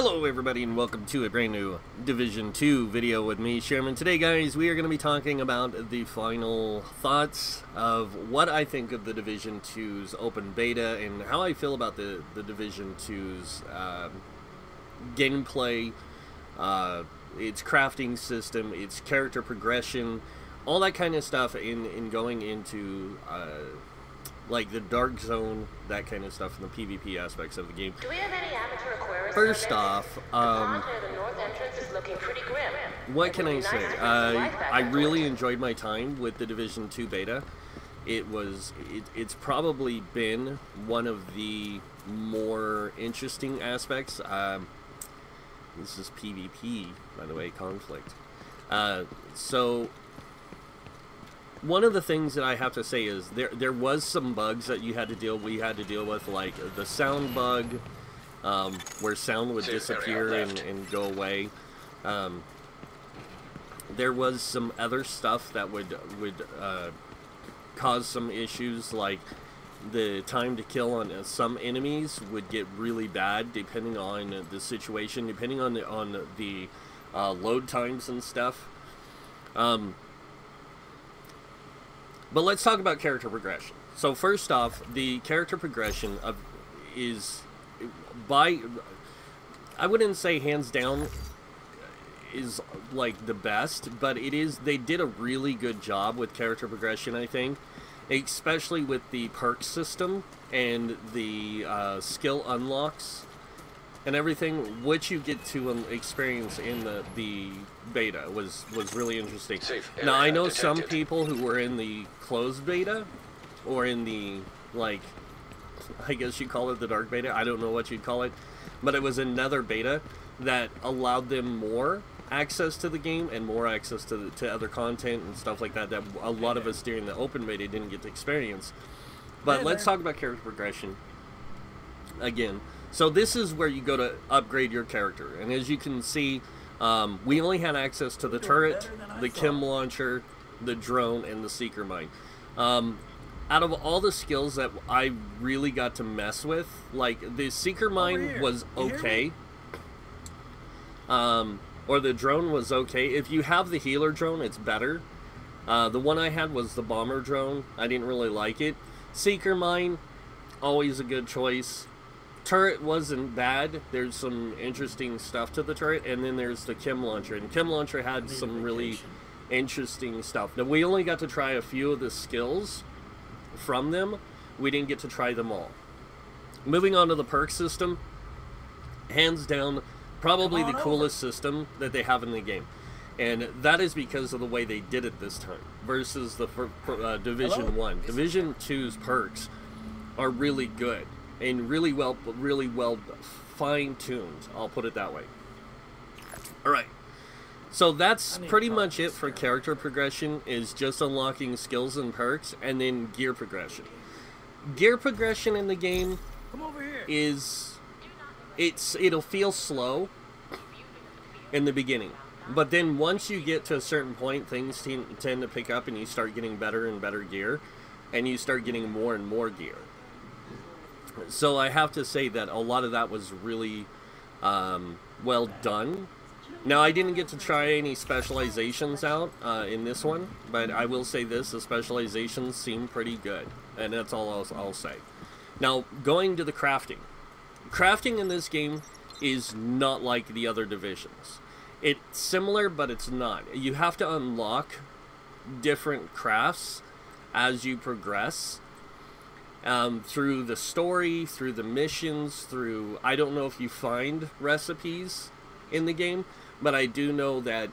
Hello everybody and welcome to a brand new Division 2 video with me, Sherman. Today guys, we are going to be talking about the final thoughts of what I think of the Division 2's open beta and how I feel about the Division 2's gameplay, its crafting system, its character progression, all that kind of stuff in going into like the dark zone, that kind of stuff, in the PvP aspects of the game. Do we have any amateur aquarists? First off, the pond near the north entrance is looking pretty grim. what can I say? I really enjoyed my time with the Division 2 beta. It's probably been one of the more interesting aspects. This is PvP, by the way, conflict. So one of the things that I have to say is there was some bugs that we had to deal with, like the sound bug, where sound would disappear and go away. There was some other stuff that would cause some issues, like the time to kill on some enemies would get really bad depending on the situation, depending on the load times and stuff. But let's talk about character progression. So first off, the character progression is I wouldn't say hands down is like the best, but they did a really good job with character progression, I think, especially with the perk system and the skill unlocks and everything, which you get to experience in the beta was really interesting. Now I know some people who were in the closed beta, or in the, like, I guess you call it the dark beta, I don't know what you'd call it, but it was another beta that allowed them more access to the game and more access to other content and stuff like that a lot of us during the open beta didn't get to experience. But let's talk about character progression again. So this is where you go to upgrade your character, and as you can see, we only had access to the turret, the chem launcher, the drone, and the seeker mine. Out of all the skills that I really got to mess with, like, the seeker mine was okay, or the drone was okay. If you have the healer drone, it's better. The one I had was the bomber drone. I didn't really like it. Seeker mine, always a good choice. Turret wasn't bad. There's some interesting stuff to the turret, and then there's the chem launcher, and chem launcher had some really interesting stuff. Now, we only got to try a few of the skills from them. We didn't get to try them all. Moving on to the perk system, hands down, probably the coolest system that they have in the game, and that is because of the way they did it this time versus the Division 1. Division 2's perks are really good and really well fine-tuned, I'll put it that way. Alright, so that's pretty much it for character progression, is just unlocking skills and perks, and then gear progression. Gear progression in the game it'll feel slow in the beginning, but then once you get to a certain point, things tend to pick up and you start getting better and better gear, and you start getting more and more gear. So I have to say that a lot of that was really well done. Now, I didn't get to try any specializations out in this one, but I will say this, the specializations seem pretty good, and that's all I'll say. Now, going to the crafting. Crafting in this game is not like the other divisions. It's similar, but it's not. You have to unlock different crafts as you progress. Through the story, through the missions, through, I don't know if you find recipes in the game, but I do know that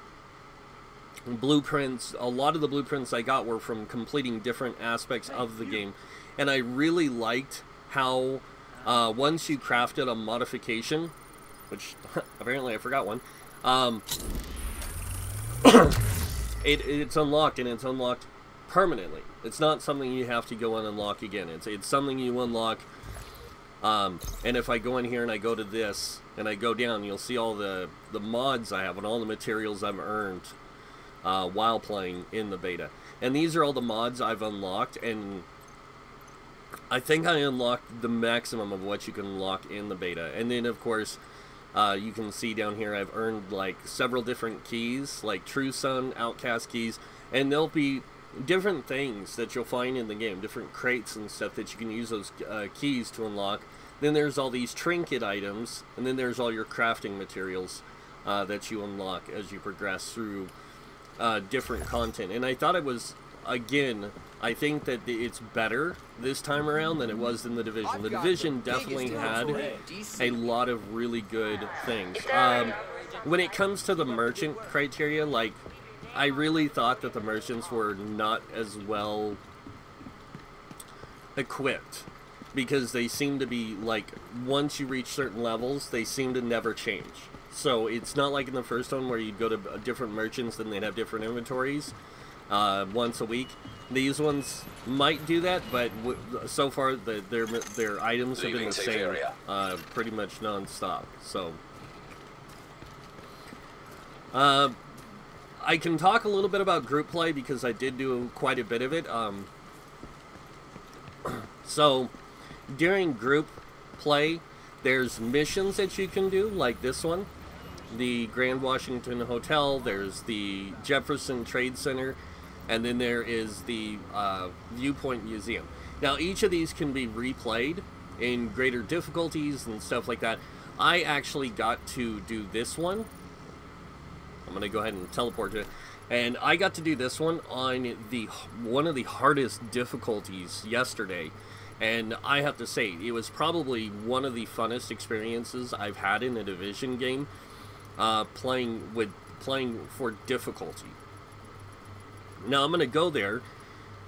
blueprints, a lot of the blueprints I got were from completing different aspects of the game, and I really liked how once you crafted a modification, which apparently I forgot one, it's unlocked, and it's unlocked permanently. It's not something you have to go and unlock again. It's something you unlock, and if I go in here and I go to this and I go down, you'll see all the mods I have and all the materials I've earned while playing in the beta. And these are all the mods I've unlocked, and I think I unlocked the maximum of what you can unlock in the beta. And then, of course, You can see down here I've earned like several different keys, like True Sun, Outcast keys, and there'll be different things that you'll find in the game, different crates and stuff that you can use those keys to unlock. Then there's all these trinket items, and then there's all your crafting materials that you unlock as you progress through different content. And I thought it was, again, I think that it's better this time around than it was in The Division. The Division definitely had a lot of really good things. When it comes to the merchant criteria, like, I really thought that the merchants were not as well equipped, because they seem to be, like, once you reach certain levels, they seem to never change. So it's not like in the first one where you'd go to different merchants and they'd have different inventories once a week. These ones might do that, but so far their items have been the same pretty much non-stop. So I can talk a little bit about group play because I did do quite a bit of it. So during group play, there's missions that you can do, like this one, the Grand Washington Hotel, there's the Jefferson Trade Center, and then there is the Viewpoint Museum. Now, each of these can be replayed in greater difficulties and stuff like that. I actually got to do this one. I'm going to go ahead and teleport to it. And I got to do this one on one of the hardest difficulties yesterday. And I have to say, it was probably one of the funnest experiences I've had in a Division game, playing for difficulty. Now I'm going to go there,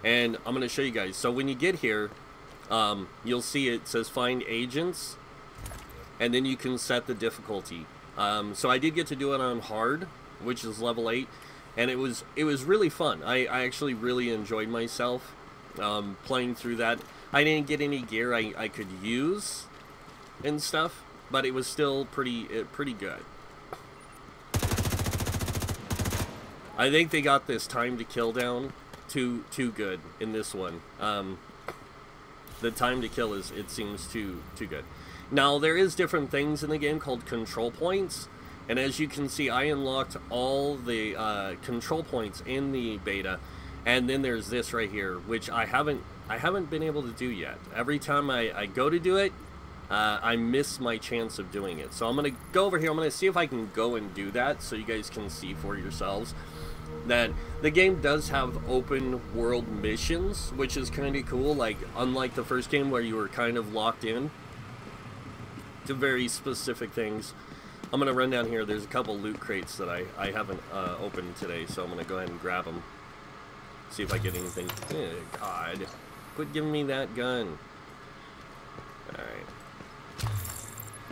and I'm going to show you guys. So when you get here, you'll see it says find agents, and then you can set the difficulty. So I did get to do it on hard, which is level 8, and it was really fun. I actually really enjoyed myself playing through that. I didn't get any gear I could use and stuff, but it was still pretty good. I think they got this time to kill down too good in this one. The time to kill it seems too good. Now there is different things in the game called control points, and as you can see, I unlocked all the control points in the beta, and then there's this right here, which I haven't been able to do yet. Every time I go to do it, I miss my chance of doing it. So I'm going to go over here. I'm going to see if I can go and do that so you guys can see for yourselves that the game does have open world missions, which is kind of cool. Like, unlike the first game where you were kind of locked in to very specific things. I'm going to run down here. There's a couple loot crates that I haven't opened today, so I'm going to go ahead and grab them. See if I get anything. Oh, God. Quit giving me that gun. Alright.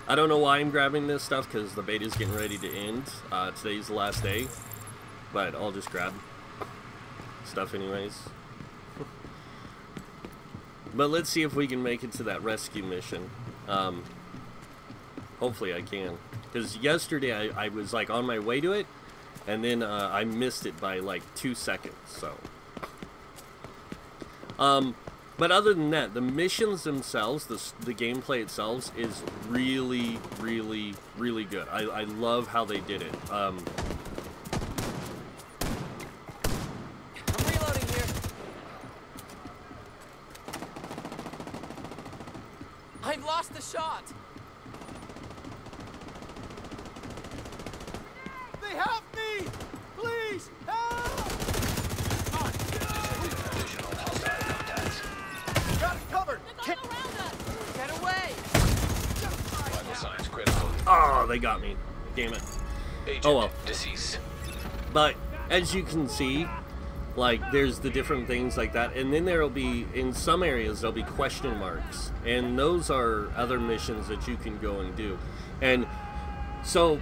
I don't know why I'm grabbing this stuff, because the beta's getting ready to end. Today's the last day. But I'll just grab stuff anyways. But let's see if we can make it to that rescue mission. Hopefully I can. Because yesterday I was like on my way to it, and then I missed it by like 2 seconds, so. But other than that, the missions themselves, the gameplay itself is really, really, really good. I love how they did it. I'm reloading here. I've lost the shot. They have me! Please, help! Got it covered! Get around us! Get away! Vital signs critical. Oh, they got me. Damn it. Agent Oh well. deceased. But as you can see, like, there's the different things like that, and then there'll be, in some areas, there'll be question marks, and those are other missions that you can go and do. And so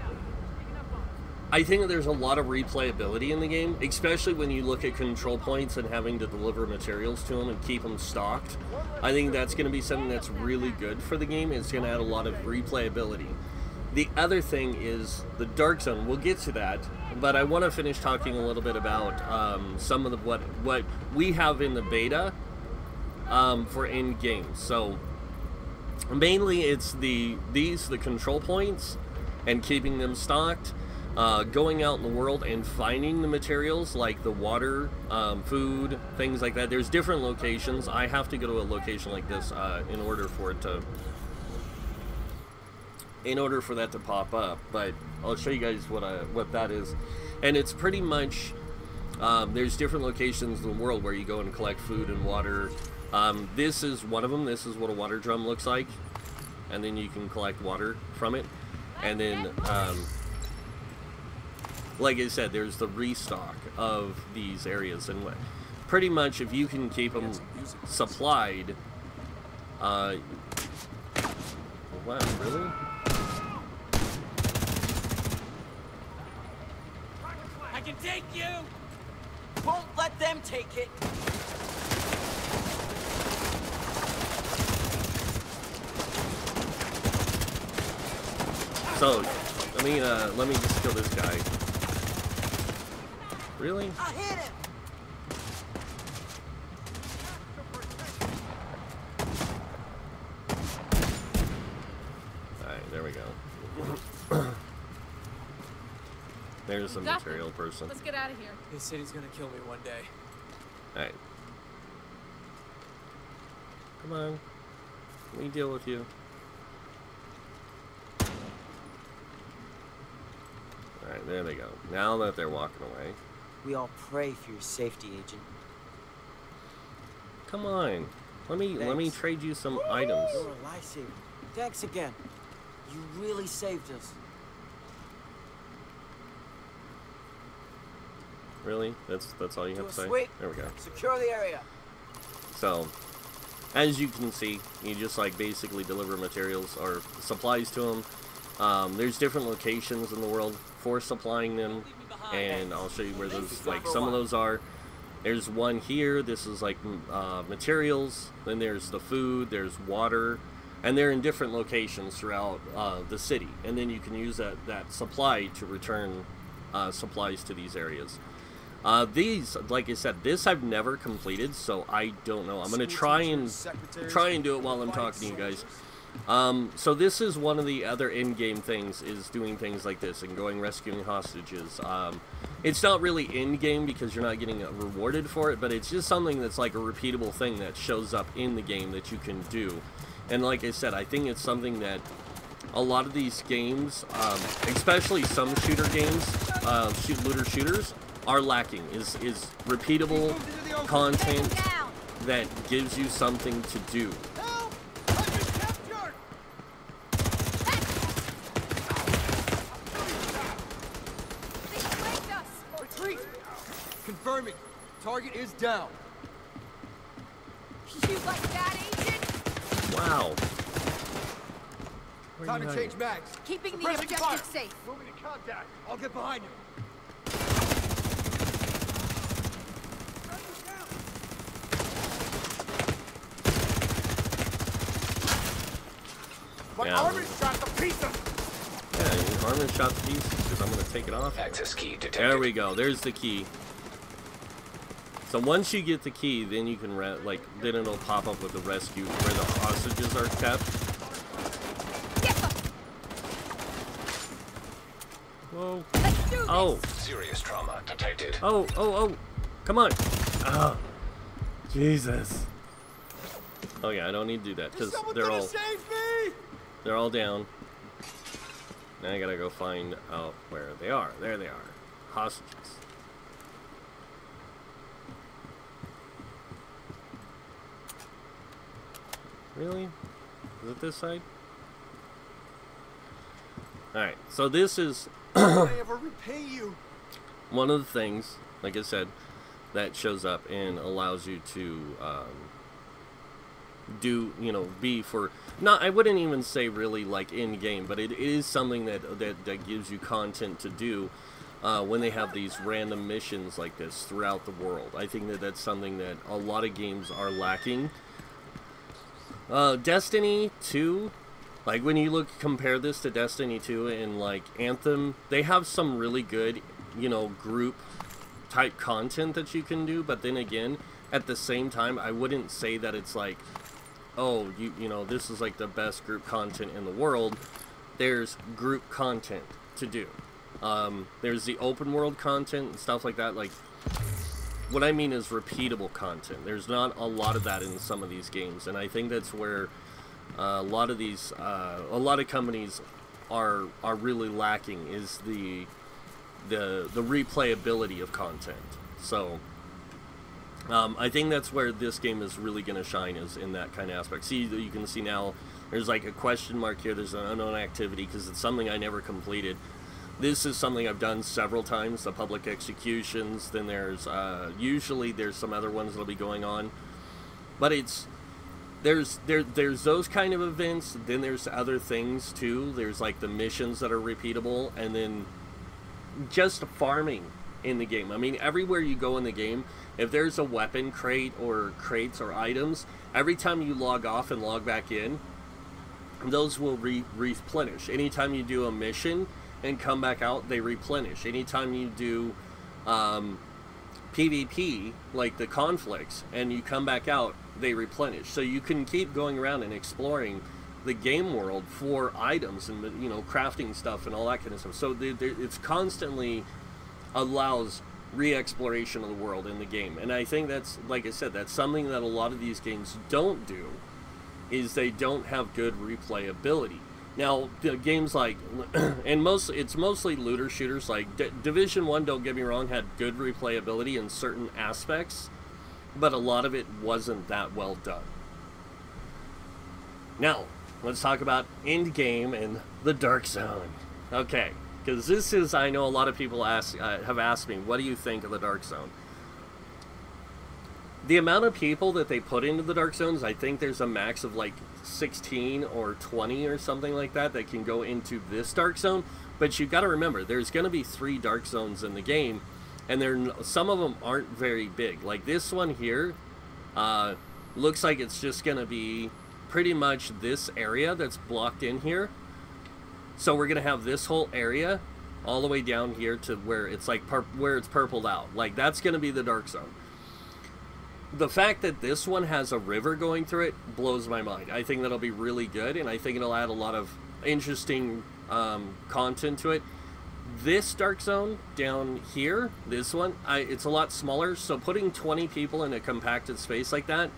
I think that there's a lot of replayability in the game, especially when you look at control points and having to deliver materials to them and keep them stocked. I think that's going to be something that's really good for the game. It's going to add a lot of replayability. The other thing is the Dark Zone. We'll get to that, but I want to finish talking a little bit about some of the what we have in the beta for end games. So mainly it's the control points and keeping them stocked. Going out in the world and finding the materials like the water, food, things like that. There's different locations. I have to go to a location like this in order for that to pop up. But I'll show you guys what that is. And it's pretty much there's different locations in the world where you go and collect food and water. This is one of them. This is what a water drum looks like, and then you can collect water from it. And then like I said, there's the restock of these areas, and pretty much if you can keep them supplied. Wow, really? I can take you! Won't let them take it! So, let me just kill this guy. Really? I hit him! Alright, there we go. There's some material person. Let's get out of here. This city's gonna kill me one day. Alright. Come on. Let me deal with you. Alright, there they go. Now that they're walking away. We all pray for your safety, Agent. Come on. Let me trade you some items. You're a lifesaver. Thanks again. You really saved us. Really? That's all you have to say? Sweet. There we go. Secure the area. So, as you can see, you just like basically deliver materials or supplies to them. There's different locations in the world for supplying them, and I'll show you where those, like some of those are. There's one here. This is like materials. Then there's the food. There's water, and they're in different locations throughout the city. And then you can use that supply to return supplies to these areas. These, like I said, this I've never completed, so I don't know. I'm gonna try and do it while I'm talking to you guys. So this is one of the other in-game things, is doing things like this and going rescuing hostages. It's not really in-game because you're not getting rewarded for it, but it's just something that's like a repeatable thing that shows up in the game that you can do. And like I said, I think it's something that a lot of these games, especially some shooter games, looter shooters, are lacking, is repeatable content that gives you something to do. Retreat! Confirming. Target is down. You like that, Agent? Wow. Where Time you to hiding? change mags. Keeping the Pressing objective fire. safe. Moving to contact. I'll get behind you. My Yeah. armor shot to pieces. Yeah, your armor shot the piece because I'm gonna take it off. Access key detected. There we go. There's the key. So once you get the key, then you can then it'll pop up with the rescue where the hostages are kept. Get them. Whoa. Let's do this. Oh. Serious trauma detected. Oh. Come on. Ah. Jesus. Oh yeah, I don't need to do that because they're all down. Now I gotta go find out where they are. There they are. Hostages. Really? Is it this side? Alright, so this is I ever repay you? one of the things, like I said, that shows up and allows you to be for, not, I wouldn't even say really like in game, but it is something that gives you content to do when they have these random missions like this throughout the world. I think that's something that a lot of games are lacking. Destiny 2, like when you compare this to Destiny 2 and like Anthem, they have some really good, group type content that you can do, but then again, at the same time, I wouldn't say that it's like, oh, this is like the best group content in the world, there's group content to do. There's the open world content and stuff like that. Like, what I mean is repeatable content. There's not a lot of that in some of these games, and I think that's where a lot of companies are really lacking, is the replayability of content. So I think that's where this game is really going to shine, is in that kind of aspect. See, you can see now there's like a question mark here. There's an unknown activity because it's something I never completed. This is something I've done several times, the public executions. Then there's usually there's some other ones that'll be going on, but there's those kind of events. Then there's other things too. There's like the missions that are repeatable, and then just farming in the game. I mean, everywhere you go in the game, if there's a weapon crate or crates or items, every time you log off and log back in, those will replenish. Anytime you do a mission and come back out, they replenish. Anytime you do PvP, like the conflicts, and you come back out, they replenish. So you can keep going around and exploring the game world for items and, you know, crafting stuff and all that kind of stuff. So it's constantly allows re-exploration of the world in the game. And I think that's, like I said, that's something that a lot of these games don't do, is they don't have good replayability. Now, the games like, and it's mostly looter shooters, like Division 1, don't get me wrong, had good replayability in certain aspects, but a lot of it wasn't that well done. Now, let's talk about Endgame and the Dark Zone. Okay, because this is, I know a lot of people have asked me, what do you think of the Dark Zone? The amount of people that they put into the Dark Zones, I think there's a max of like 16 or 20 or something like that can go into this Dark Zone. But you've got to remember, there's going to be 3 Dark Zones in the game, and some of them aren't very big. Like this one here, looks like it's just going to be pretty much this area that's blocked in here. So we're going to have this whole area all the way down here to where it's like where it's purpled out. Like that's going to be the Dark Zone. The fact that this one has a river going through it blows my mind. I think that'll be really good, and I think it'll add a lot of interesting content to it. This Dark Zone down here, this one, it's a lot smaller, so putting 20 people in a compacted space like that,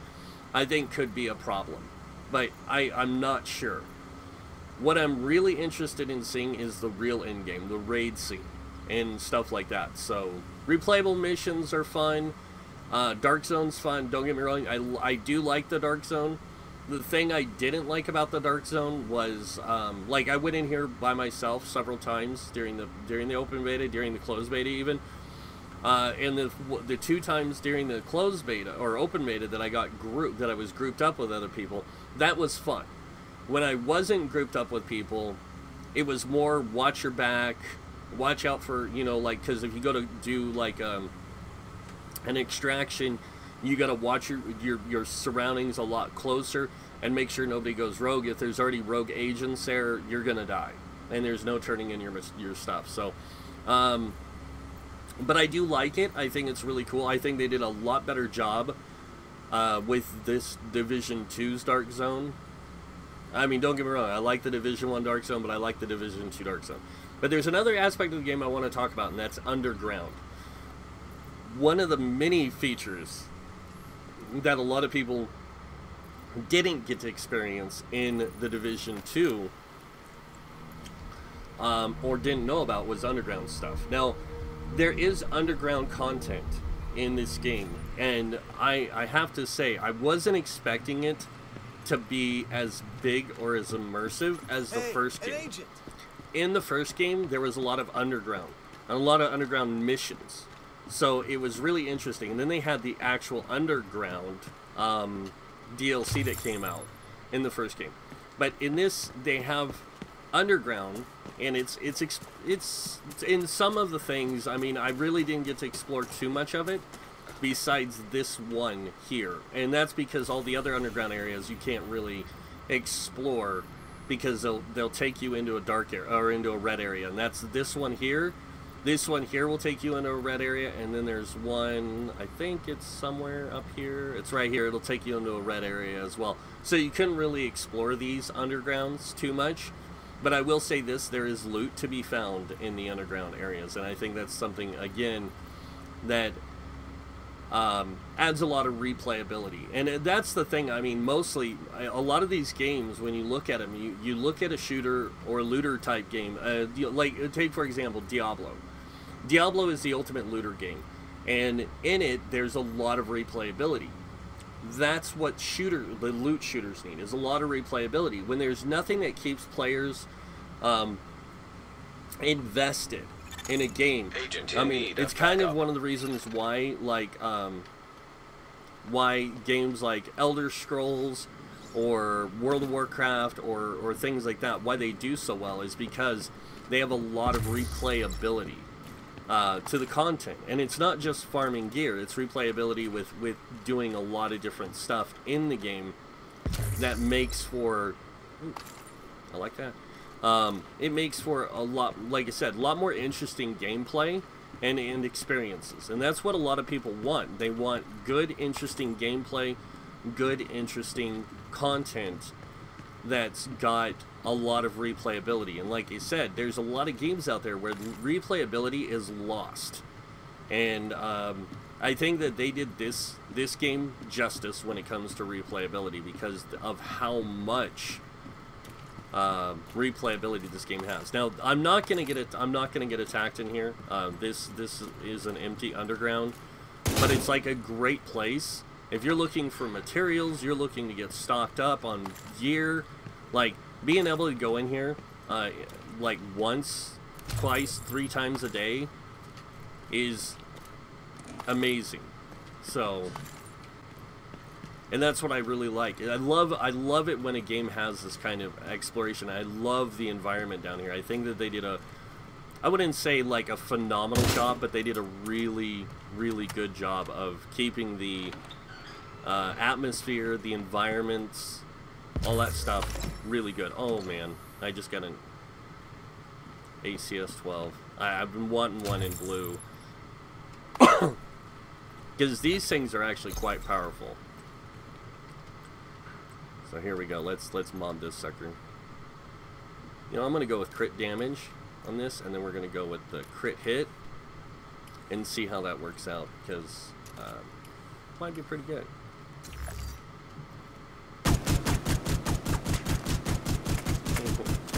I think could be a problem. But I'm not sure. What I'm really interested in seeing is the real endgame, the raid scene, and stuff like that. So, replayable missions are fun. Dark Zone's fun, don't get me wrong, I do like the Dark Zone. The thing I didn't like about the Dark Zone was, like, I went in here by myself several times during the open beta, during the closed beta even, and the 2 times during the closed beta, or open beta, that I was grouped up with other people, that was fun. When I wasn't grouped up with people, it was more watch your back, watch out for, you know, like, because if you go to do, like, an extraction, you got to watch your surroundings a lot closer and make sure nobody goes rogue. If there's already rogue agents there, you're gonna die, and there's no turning in your stuff. So but I do like it. I think it's really cool. I think they did a lot better job with this Division 2's Dark Zone. I mean, don't get me wrong, I like the Division 1 Dark Zone, but I like the Division 2 Dark Zone. But there's another aspect of the game I want to talk about, and that's underground. One of the many features that a lot of people didn't get to experience in the Division 2 or didn't know about was underground stuff. Now, there is underground content in this game, and I have to say, I wasn't expecting it to be as big or as immersive as the first game. In the first game, there was a lot of underground, and a lot of underground missions. So it was really interesting. And then they had the actual underground DLC that came out in the first game. But in this, they have underground, and it's in some of the things. I mean, I really didn't get to explore too much of it, besides this one here. And that's because all the other underground areas you can't really explore, because they'll take you into a dark area or into a red area. And that's this one here. This one here will take you into a red area, and then there's one, I think it's somewhere up here. It's right here. It'll take you into a red area as well. So you couldn't really explore these undergrounds too much. But I will say this, there is loot to be found in the underground areas, and I think that's something, again, that adds a lot of replayability. And that's the thing, I mean, mostly, a lot of these games, when you look at them, you look at a shooter or a looter type game, like, take for example, Diablo. Diablo is the ultimate looter game, and in it, there's a lot of replayability. That's what the loot shooters need, is a lot of replayability. When there's nothing that keeps players invested in a game, I mean, it's kind of one of the reasons why, like, why games like Elder Scrolls or World of Warcraft or things like that, why they do so well is because they have a lot of replayability to the content. And it's not just farming gear, it's replayability with doing a lot of different stuff in the game that makes for, I like that, it makes for a lot, like I said, a lot more interesting gameplay and experiences. And that's what a lot of people want. They want good, interesting gameplay, good, interesting content that's got a lot of replayability. And like I said, there's a lot of games out there where replayability is lost. And I think that they did this game justice when it comes to replayability because of how much replayability this game has. Now, I'm not gonna get attacked in here. This is an empty underground, but it's like a great place if you're looking for materials, you're looking to get stocked up on gear. Like, being able to go in here like once, twice, 3 times a day is amazing. So, and that's what I really like. I love it when a game has this kind of exploration. I love the environment down here. I think that they did I wouldn't say like a phenomenal job, but they did a really, really good job of keeping the atmosphere, the environments, all that stuff really good. Oh man, I just got an ACS-12. I've been wanting one in blue. Because these things are actually quite powerful. So here we go. Let's mob this sucker. You know, I'm going to go with crit damage on this, and then we're going to go with the crit hit and see how that works out, because it might be pretty good.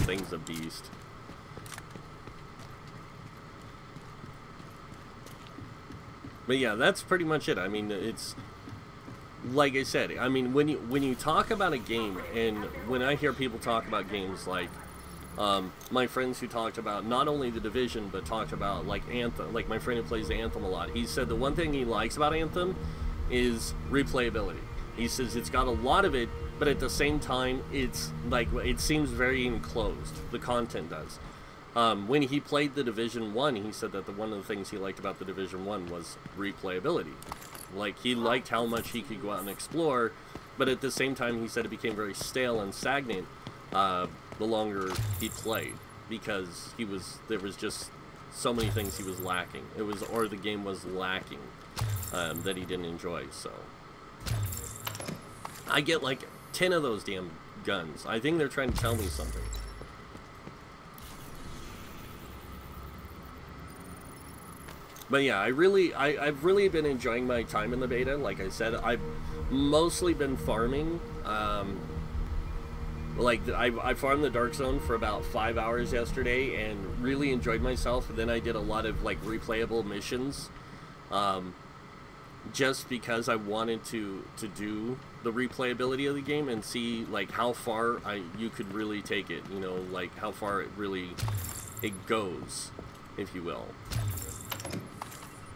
Thing's a beast. But yeah, that's pretty much it. I mean, it's like I said. I mean, when you talk about a game, and when I hear people talk about games like my friends who talked about not only the Division but talked about like Anthem, like my friend who plays Anthem a lot, he said the one thing he likes about Anthem is replayability. He says it's got a lot of it, but at the same time, it's like, it seems very enclosed. The content does. When he played the Division 1, he said that one of the things he liked about the Division 1 was replayability. Like, he liked how much he could go out and explore, but at the same time, he said it became very stale and stagnant the longer he played, because there was just so many things he was lacking. Or the game was lacking that he didn't enjoy. So I get like 10 of those damn guns. I think they're trying to tell me something. But yeah, I've really been enjoying my time in the beta. Like I said, I've mostly been farming. Like, I farmed the Dark Zone for about 5 hours yesterday and really enjoyed myself. And then I did a lot of like replayable missions, just because I wanted to do the replayability of the game and see like how far you could really take it. You know, like how far it goes, if you will.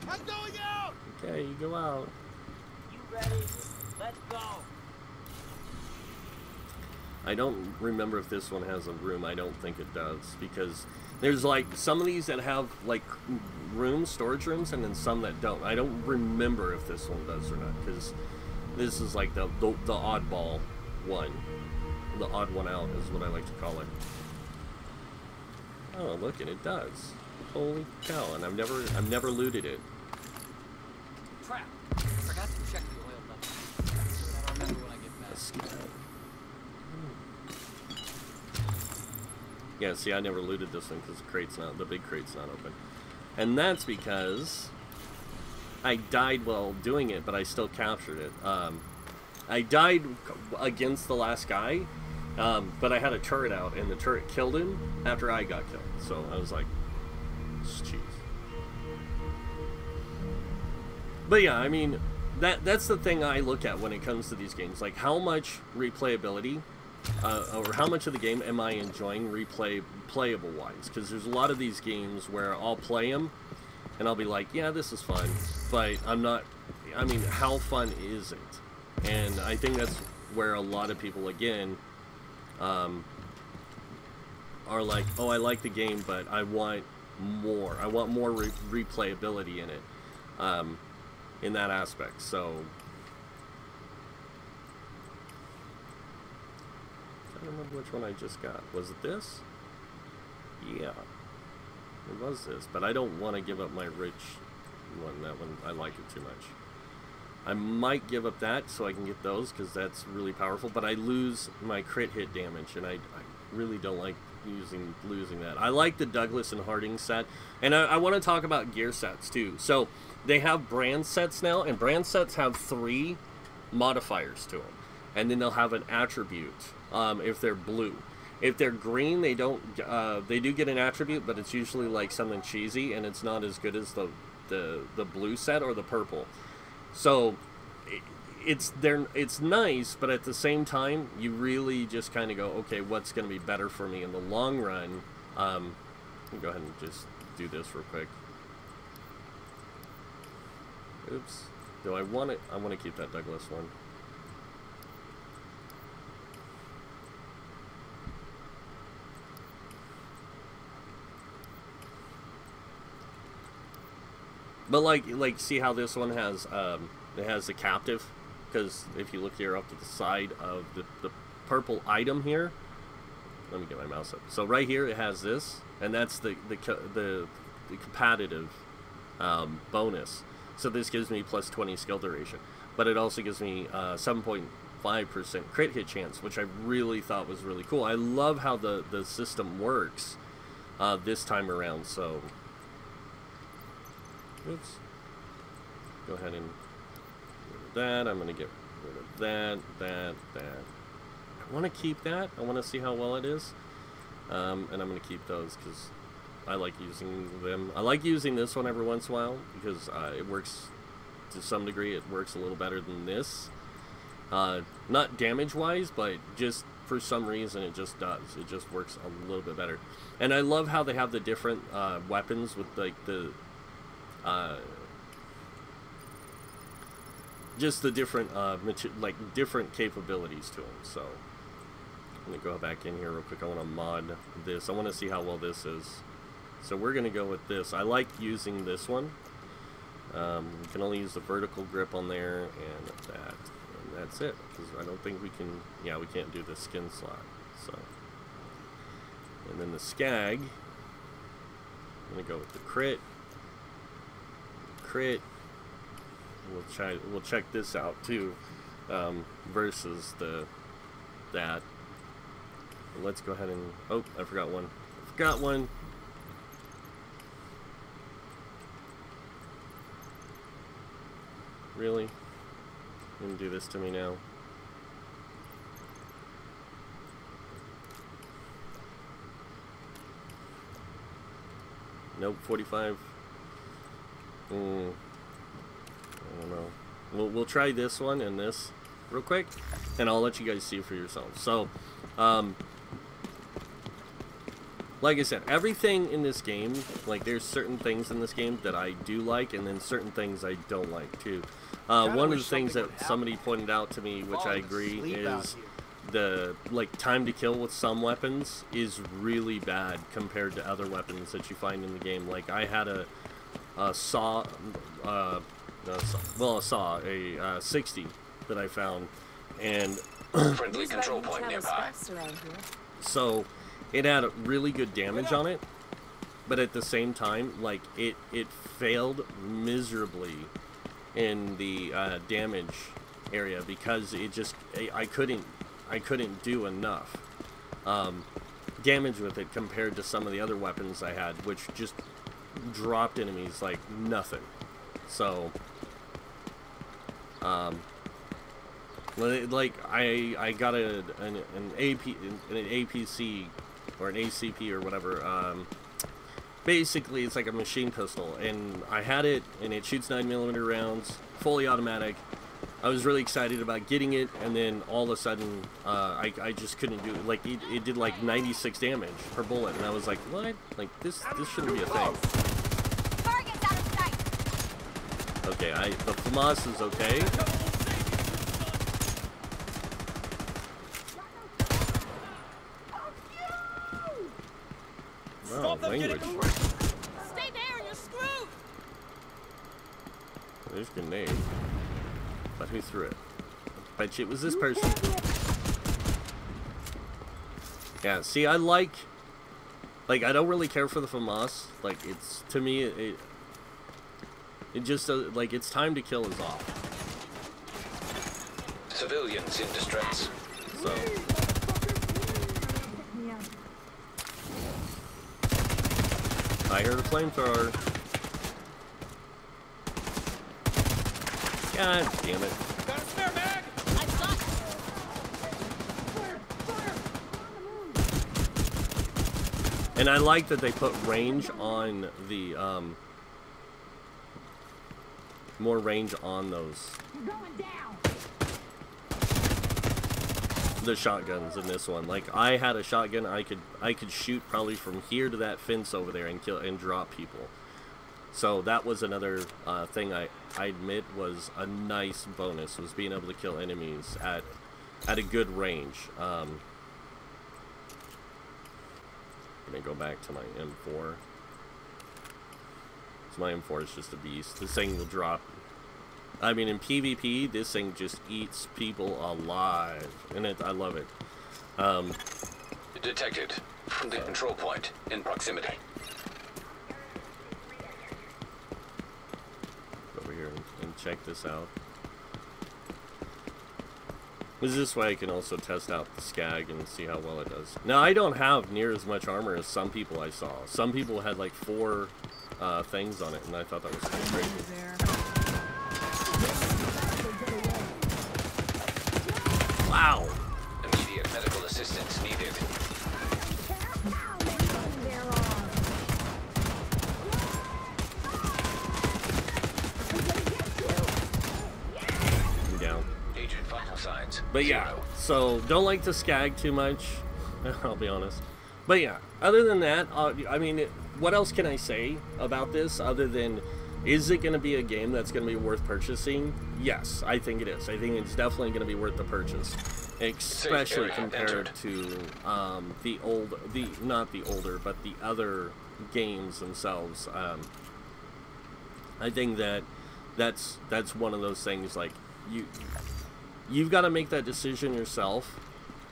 I'm going out! Okay, you go out. You ready? Let's go. I don't remember if this one has a room. I don't think it does, because there's like some of these that have like storage rooms, and then some that don't. I don't remember if this one does or not, because this is like the oddball one. The odd one out is what I like to call it. Oh, look, and it does. Holy cow! And I've never looted it. Crap! Forgot to check the oil level. I'll remember when I get back. Yeah, see, I never looted this one because the big crate's not open. And that's because I died while doing it, but I still captured it. I died against the last guy, but I had a turret out, and the turret killed him after I got killed. So I was like, jeez. But yeah, I mean, that's the thing I look at when it comes to these games. Like, how much replayability, or how much of the game am I enjoying playable-wise? Because there's a lot of these games where I'll play them, and I'll be like, yeah, this is fun, but I'm not, I mean, how fun is it? And I think that's where a lot of people, again, are like, oh, I like the game, but I want more. I want more replayability in it, in that aspect. So, I don't remember which one I just got. Was it this? Yeah. It was this, but I don't want to give up my rich one. That one, I like it too much. I might give up that so I can get those, because that's really powerful, but I lose my crit hit damage, and I really don't like losing that. I like the Douglas and Harding set, and I want to talk about gear sets too. So they have brand sets now, and brand sets have 3 modifiers to them, and then they'll have an attribute if they're blue. If they're green, they don't. They do get an attribute, but it's usually like something cheesy, and it's not as good as the blue set or the purple. So it's nice, but at the same time, you really just kind of go, okay, what's going to be better for me in the long run? Let me go ahead and just do this real quick. Oops. Do I want it? I want to keep that Douglas one. But like, see how this one has it has the captive, because if you look here up to the side of the purple item here, let me get my mouse up. So right here it has this, and that's the competitive bonus. So this gives me plus 20 skill duration, but it also gives me 7.5% crit hit chance, which I really thought was really cool. I love how the system works this time around. So. Oops. Go ahead and get rid of that. I'm going to get rid of that. I want to keep that. I want to see how well it is. And I'm going to keep those because I like using them. I like using this one every once in a while because it works to some degree. It works a little better than this. Not damage-wise, but just for some reason it just does. It just works a little bit better. And I love how they have the different weapons with like the just the different different capabilities to them. So I'm gonna go back in here real quick. I want to mod this. I want to see how well this is. So we're gonna go with this. I like using this one. You can only use the vertical grip on there and that's it. Because I don't think we can. Yeah, we can't do the skin slot. So, and then the skag. I'm gonna go with the crit. We'll check this out too, versus that. And let's go ahead and I forgot one. Really? You can do this to me now. Nope, 45. I don't know. We'll try this one and this real quick, and I'll let you guys see for yourselves. So, like I said, everything in this game, like there's certain things in this game that I do like, and then certain things I don't like too. One of the things that somebody pointed out to me, which I agree, is the time to kill with some weapons is really bad compared to other weapons that you find in the game. Like I had a 60 that I found, and Friendly control point nearby. so it had a really good damage on it, but at the same time, like it failed miserably in the damage area because it just I couldn't do enough. damage with it compared to some of the other weapons I had, which just dropped enemies like nothing. So, like I got an APC or an ACP or whatever. Basically, it's like a machine pistol, and I had it, and it shoots 9mm rounds, fully automatic. I was really excited about getting it, and then all of a sudden, I just couldn't do it. Like, it did like 96 damage per bullet, and I was like, what? Like, this shouldn't be a thing. Target's out of sight. Okay, the FAMAS is okay. Wow, language. Stay there, you're screwed. There's a grenade. But who threw it? Bet you it was this person. Yeah, see, I like, I don't really care for the FAMAS. Like, it's, to me, it just, like, its time to kill is off. Civilians in distress. So. I heard a flamethrower. God damn it. Got a spare mag? I've got it. And I like that they put range on the, more range on those. The shotguns in this one. Like, I had a shotgun, I could shoot probably from here to that fence over there and kill and drop people. So that was another thing I admit was a nice bonus, was being able to kill enemies at a good range. I'm gonna go back to my M4. So my M4 is just a beast. This thing will drop. I mean, in PvP, this thing just eats people alive, and I love it. Detected. The control point in proximity. Over here and check this out. This way I can also test out the Skag and see how well it does. Now, I don't have near as much armor as some people I saw. Some people had like 4 things on it, and I thought that was kind of crazy. Wow! Immediate medical assistance needed. I'm down. Agent vital signs. But yeah, so don't like the Skag too much, I'll be honest. But yeah, other than that, I mean, what else can I say about this other than, is it going to be a game that's going to be worth purchasing? Yes, I think it is. I think it's definitely going to be worth the purchase, especially compared to not the older, but the other games themselves. I think that's one of those things, like, you've got to make that decision yourself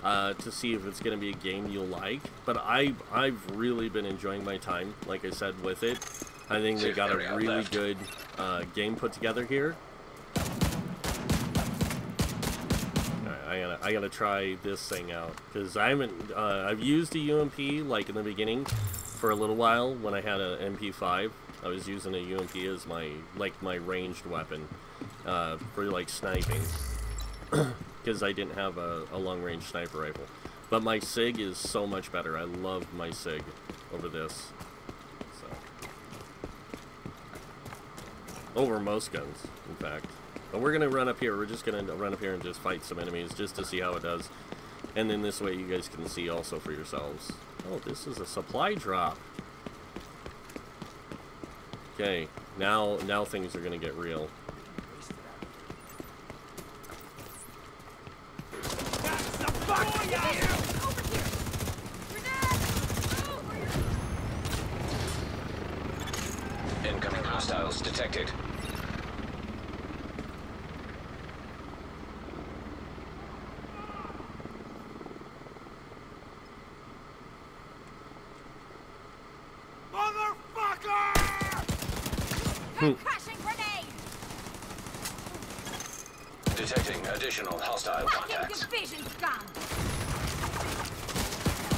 to see if it's going to be a game you'll like. But I've really been enjoying my time, like I said, with it. I think they got a really good game put together here. I gotta try this thing out, because I haven't. I've used a UMP like in the beginning for a little while when I had an MP5. I was using a UMP as my ranged weapon for like sniping, because I didn't have a long range sniper rifle. But my SIG is so much better. I love my SIG over this. Over most guns, in fact. But we're going to run up here. We're just going to run up here and just fight some enemies just to see how it does. And then this way you guys can see also for yourselves. Oh, this is a supply drop. Okay, now things are going to get real. Incoming hostiles detected. Crashing grenade! Detecting additional hostile contacts. Division scum!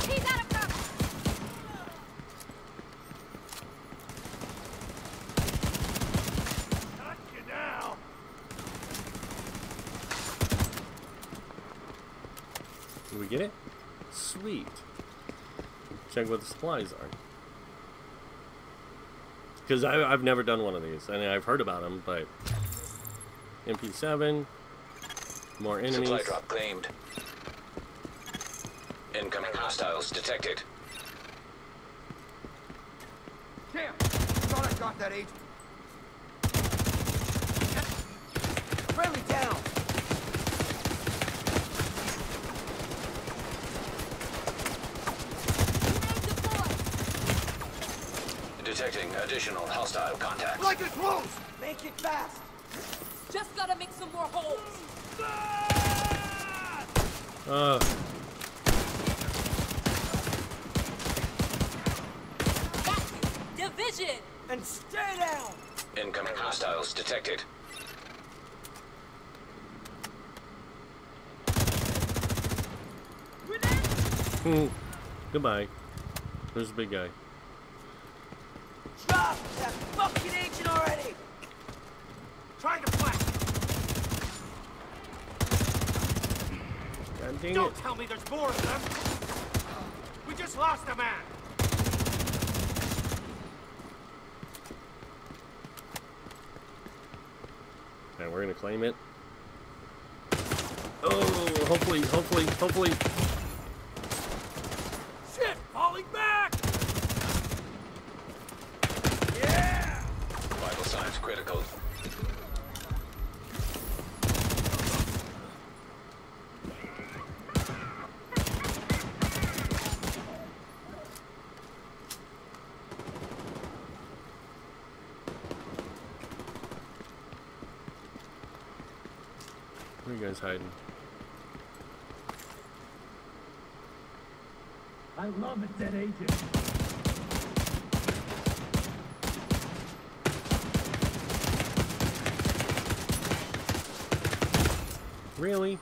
He's out of cover! get it? Sweet. Check what the supplies are. Because I've never done one of these. I mean, I've heard about them, but... MP7. More enemies. Supply drop claimed. Incoming hostiles detected. Damn! Thought I got that agent. Friendly down. Detecting additional hostile contact. Like it close! Make it fast. Just gotta make some more holes. Got you. Division. And stay down. Incoming hostiles detected. Goodbye. There's a big guy. Drop that fucking agent already. Trying to flank! God dang Don't it. tell me there's more of them! We just lost a man! And we're gonna claim it. Oh, hopefully. Shit! Falling back! Yeah! Vital signs critical. Where are you guys hiding? I love it, that agent. Really?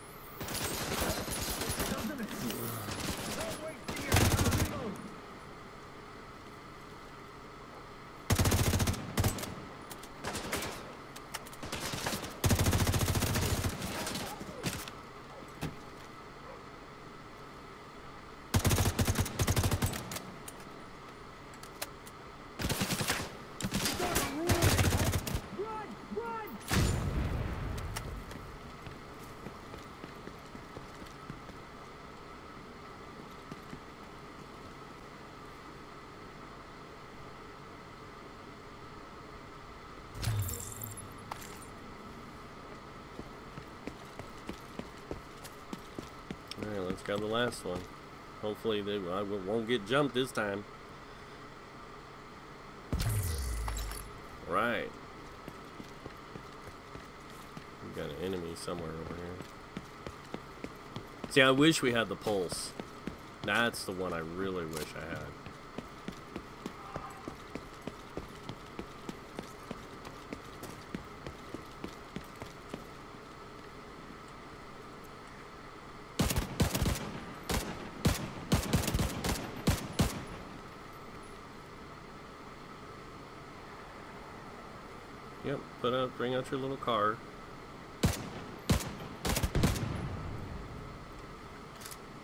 Alright, let's go to the last one. Hopefully I won't get jumped this time. Right. We got an enemy somewhere over here. See, I wish we had the pulse. That's the one I really wish I had. Yep, bring out your little car.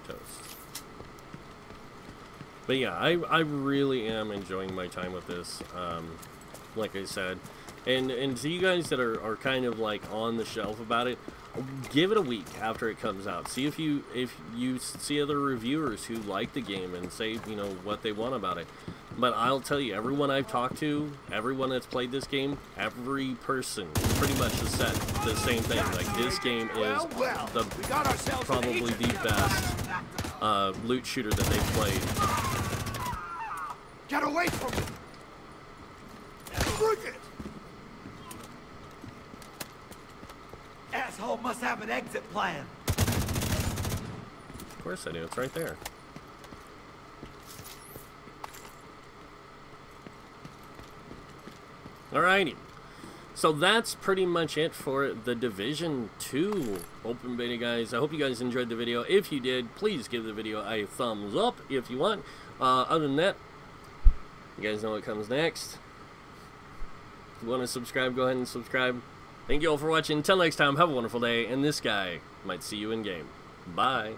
Toast. But yeah, I really am enjoying my time with this, like I said. And to you guys that are kind of like on the shelf about it, give it a week after it comes out. See if you see other reviewers who like the game and say, you know, what they want about it. But I'll tell you, everyone I've talked to, everyone that's played this game, every person pretty much has said the same thing. Like, this game is probably the best loot shooter that they've played. Get away from me! Bring it! Asshole must have an exit plan. Of course I do. It's right there. Alrighty, so that's pretty much it for the Division 2 open beta, guys. I hope you guys enjoyed the video. If you did, please give the video a thumbs up if you want. Other than that, you guys know what comes next. If you want to subscribe, go ahead and subscribe. Thank you all for watching. Until next time, have a wonderful day, and this guy might see you in game. Bye.